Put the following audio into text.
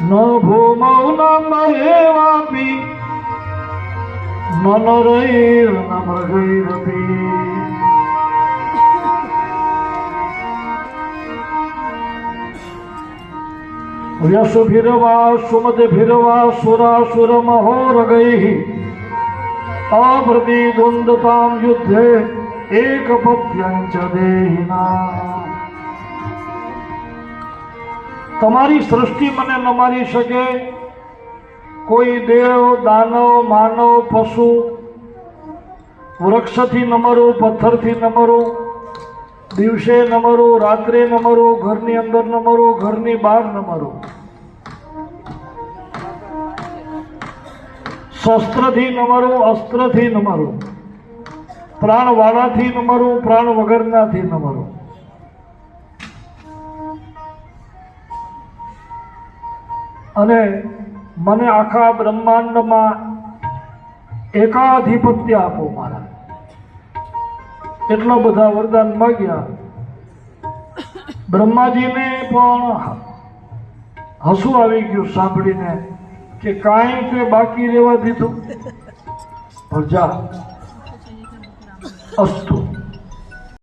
ન ભૂમૌ ન મહે વાપી ન નરૈર ન મૃગૈરપી વ્યસભિરવા સુમદભિરવા સુરાસુરમહોરગૈઃ અભૃતિ દ્વંદ્વતામ યુદ્ધે એકપત્યં ચ દેહિના. તમારી સૃષ્ટિ મને ન મારી શકે. કોઈ દેવ દાનવ માનવ પશુ વૃક્ષથી ન મરું, પથ્થરથી ન મરું, દિવસે ન મરું, રાત્રે ન મરું, ઘરની અંદર ન મરું, ઘરની બહાર ન મરું, શસ્ત્રથી ન મરું, અસ્ત્રથી ન મરું, પ્રાણવાળાથી ન મરું, પ્રાણ વગરનાથી ન મરું. અને મને આખા બ્રહ્માંડમાં એકાધિપત્ય આપો મારા. એટલા બધા વરદાન માગ્યા. બ્રહ્માજીને પણ હસવું આવી ગયું સાંભળીને કે કાંઈ તે બાકી રહેવા દીધું. પણ જા અસ્તુ.